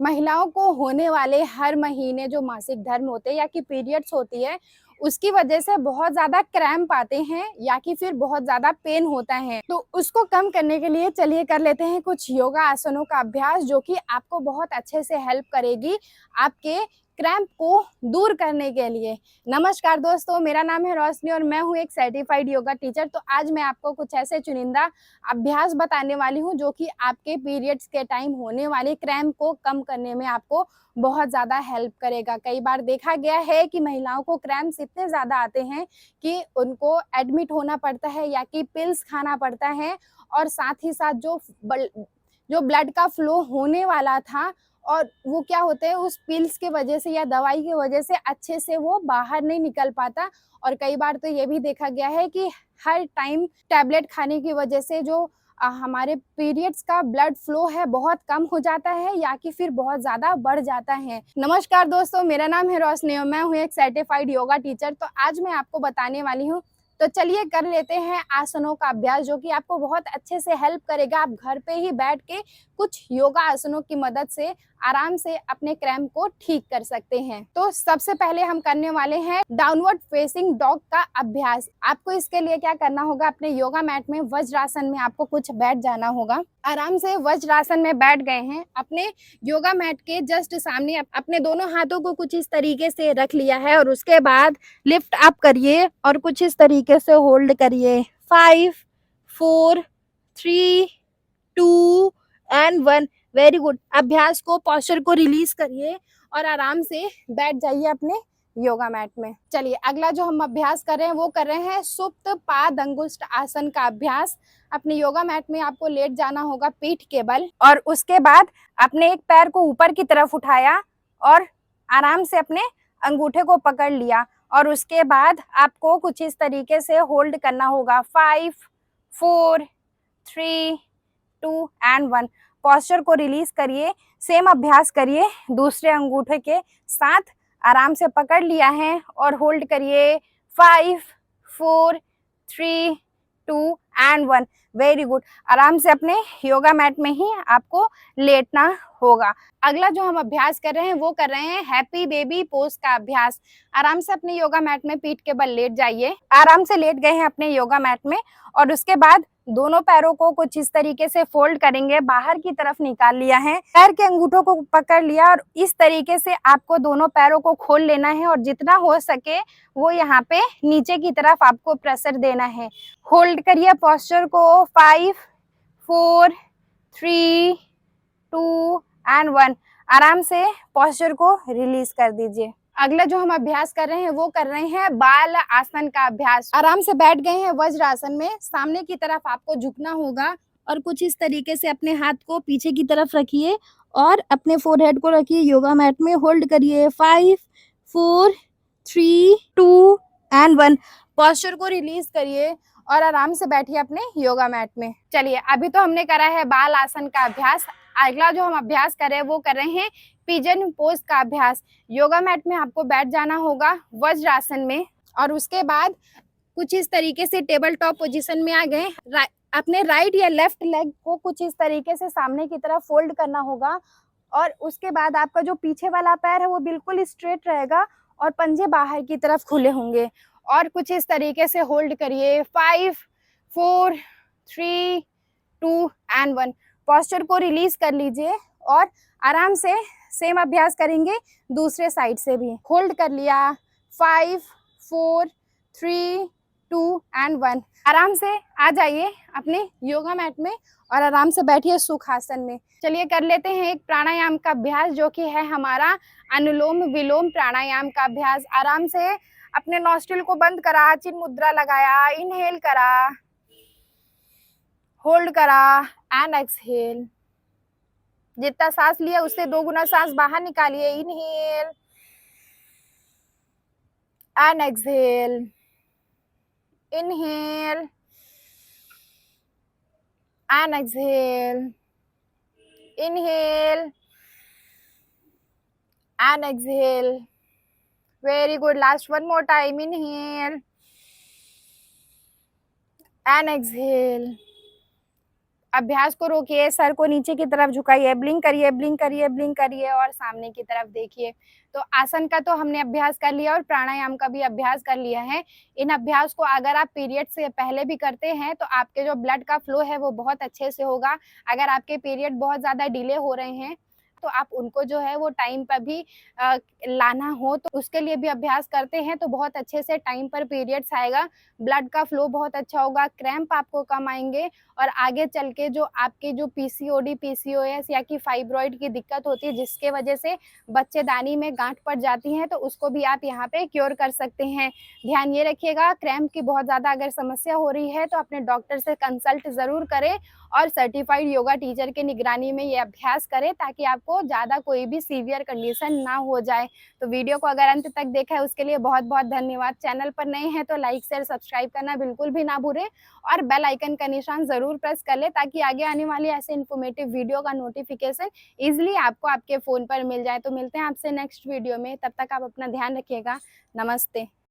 महिलाओं को होने वाले हर महीने जो मासिक धर्म होते हैं या कि पीरियड्स होती है, उसकी वजह से बहुत ज़्यादा क्रैम्प आते हैं या कि फिर बहुत ज़्यादा पेन होता है। तो उसको कम करने के लिए चलिए कर लेते हैं कुछ योगा आसनों का अभ्यास, जो कि आपको बहुत अच्छे से हेल्प करेगी आपके क्रैम्प को दूर करने के लिए। नमस्कार दोस्तों, मेरा नाम है रोशनी और मैं हूँ एक सर्टिफाइड योगा टीचर। तो आज मैं आपको कुछ ऐसे चुनिंदा अभ्यास बताने वाली हूँ जो कि आपके पीरियड्स के टाइम होने वाले क्रैम्प को कम करने में आपको बहुत ज़्यादा हेल्प करेगा। कई बार देखा गया है कि महिलाओं को क्रैम्प्स इतने ज़्यादा आते हैं कि उनको एडमिट होना पड़ता है या कि पिल्स खाना पड़ता है, और साथ ही साथ जो ब्लड का फ्लो होने वाला था और वो क्या होते हैं, उस पिल्स के वजह से या दवाई की वजह से अच्छे से वो बाहर नहीं निकल पाता। और कई बार तो ये भी देखा गया है कि हर टाइम टैबलेट खाने की वजह से जो हमारे पीरियड्स का ब्लड फ्लो है बहुत कम हो जाता है या कि फिर बहुत ज़्यादा बढ़ जाता है। नमस्कार दोस्तों, मेरा नाम है रोशनी और मैं हूँ एक सर्टिफाइड योगा टीचर। तो आज मैं आपको बताने वाली हूँ, तो चलिए कर लेते हैं आसनों का अभ्यास जो कि आपको बहुत अच्छे से हेल्प करेगा। आप घर पे ही बैठ के कुछ योगा आसनों की मदद से आराम से अपने क्रैम्प को ठीक कर सकते हैं। तो सबसे पहले हम करने वाले हैं डाउनवर्ड फेसिंग डॉग का अभ्यास। आपको इसके लिए क्या करना होगा, अपने योगा मैट में वज्रासन में आपको कुछ बैठ जाना होगा। आराम से वज्रासन में बैठ गए हैं, अपने योगा मैट के जस्ट सामने अपने दोनों हाथों को कुछ इस तरीके से रख लिया है और उसके बाद लिफ्ट अप करिए और कुछ इस तरीके से होल्ड करिए। 5 4 3 2 एंड 1। Very good. अभ्यास को, पोस्चर को रिलीज करिए और आराम से बैठ जाइए अपने योगा मैट में। चलिए अगला जो हम अभ्यास कर रहे हैं वो कर रहे हैं सुप्त पाद अंगुष्ठ आसन का अभ्यास। अपने योगा मैट में आपको लेट जाना होगा पीठ के बल, और उसके बाद अपने एक पैर को ऊपर की तरफ उठाया और आराम से अपने अंगूठे को पकड़ लिया और उसके बाद आपको कुछ इस तरीके से होल्ड करना होगा। 5 4 3 2 एंड 1। पोस्चर को रिलीज करिए। सेम अभ्यास करिए दूसरे अंगूठे के साथ। आराम से पकड़ लिया है और होल्ड करिए। 5 4 3 2 एंड 1। Very good. आराम से अपने योगा मैट में ही आपको लेटना होगा। अगला जो हम अभ्यास कर रहे हैं वो कर रहे हैं हैप्पी बेबी पोज का अभ्यास। आराम से अपने योगा मैट में पीठ के बल लेट जाइए। आराम से लेट गए हैं अपने योगा मैट में और उसके बाद दोनों पैरों को कुछ इस तरीके से फोल्ड करेंगे, बाहर की तरफ निकाल लिया है, पैर के अंगूठों को पकड़ लिया और इस तरीके से आपको दोनों पैरों को खोल लेना है और जितना हो सके वो यहाँ पे नीचे की तरफ आपको प्रेशर देना है। होल्ड करिए पोस्चर को। 5 4 3 2 एंड 1। आराम से पोस्चर को रिलीज कर दीजिए। अगला जो हम अभ्यास कर रहे हैं वो कर रहे हैं बाल आसन का अभ्यास। आराम से बैठ गए हैं वज्रासन में। सामने की तरफ आपको झुकना होगा और कुछ इस तरीके से अपने हाथ को पीछे की तरफ रखिए और अपने फोरहेड को रखिए योगा मैट में। होल्ड करिए। 5 4 3 2 एंड 1। पोस्चर को रिलीज करिए और आराम से बैठिए अपने योगा मैट में। चलिए अभी तो हमने करा है बाल आसन का अभ्यास। अगला जो हम अभ्यास कर रहे हैं वो कर रहे हैं पिजन पोज का अभ्यास। योगा मैट में आपको बैठ जाना होगा वज्रासन में और उसके बाद कुछ इस तरीके से टेबल टॉप पोजीशन में आ गए। अपने राइट या लेफ्ट लेग को कुछ इस तरीके से सामने की तरफ फोल्ड करना होगा और उसके बाद आपका जो पीछे वाला पैर है वो बिल्कुल स्ट्रेट रहेगा और पंजे बाहर की तरफ खुले होंगे और कुछ इस तरीके से होल्ड करिए। 5 4 3 2 एंड 1। पोस्चर को रिलीज कर लीजिए और आराम से सेम अभ्यास करेंगे दूसरे साइड से भी। होल्ड कर लिया। 5 4 3 2 एंड 1। आराम से आ जाइए अपने योगा मैट में और आराम से बैठिए सुखासन में। चलिए कर लेते हैं एक प्राणायाम का अभ्यास जो कि है हमारा अनुलोम विलोम प्राणायाम का अभ्यास। आराम से अपने नॉस्ट्रिल को बंद करा, चिन्ह मुद्रा लगाया, इनहेल करा, होल्ड करा एंड एक्सहेल। जितना सांस लिया उससे 2 गुना सांस बाहर निकालिए। Inhale and exhale, inhale and exhale, inhale and exhale. Very good. Last one more time. Inhale and exhale अभ्यास को रोकिए, सर को नीचे की तरफ झुकाइए, ब्लिंक करिए, ब्लिंक करिए, ब्लिंक करिए और सामने की तरफ देखिए। तो आसन का तो हमने अभ्यास कर लिया और प्राणायाम का भी अभ्यास कर लिया है। इन अभ्यास को अगर आप पीरियड से पहले भी करते हैं तो आपके जो ब्लड का फ्लो है वो बहुत अच्छे से होगा। अगर आपके पीरियड बहुत ज़्यादा डिले हो रहे हैं तो आप उनको जो है वो टाइम पर भी लाना हो तो उसके लिए भी अभ्यास करते हैं तो बहुत अच्छे से टाइम पर पीरियड्स आएगा, ब्लड का फ्लो बहुत अच्छा होगा, क्रैम्प आपको कम आएँगे और आगे चल के जो आपकी जो पीसीओडी, पीसीओएस या कि फाइब्रॉइड की दिक्कत होती है जिसके वजह से बच्चेदानी में गाँठ पड़ जाती है तो उसको भी आप यहाँ पे क्योर कर सकते हैं। ध्यान ये रखिएगा क्रैम्प की बहुत ज़्यादा अगर समस्या हो रही है तो अपने डॉक्टर से कंसल्ट ज़रूर करें और सर्टिफाइड योगा टीचर की निगरानी में ये अभ्यास करें ताकि आपको ज़्यादा कोई भी सीवियर कंडीशन ना हो जाए। तो वीडियो को अगर अंत तक देखा है उसके लिए बहुत-बहुत धन्यवाद। चैनल पर नए हैं तो लाइक, शेयर, सब्सक्राइब करना बिल्कुल भी ना भूलें और बेल आइकन का निशान ज़रूर प्रेस कर लें ताकि आगे आने वाली ऐसे इन्फॉर्मेटिव वीडियो का नोटिफिकेशन ईज़िली आपको आपके फ़ोन पर मिल जाए। तो मिलते हैं आपसे नेक्स्ट वीडियो में, तब तक आप अपना ध्यान रखिएगा। नमस्ते।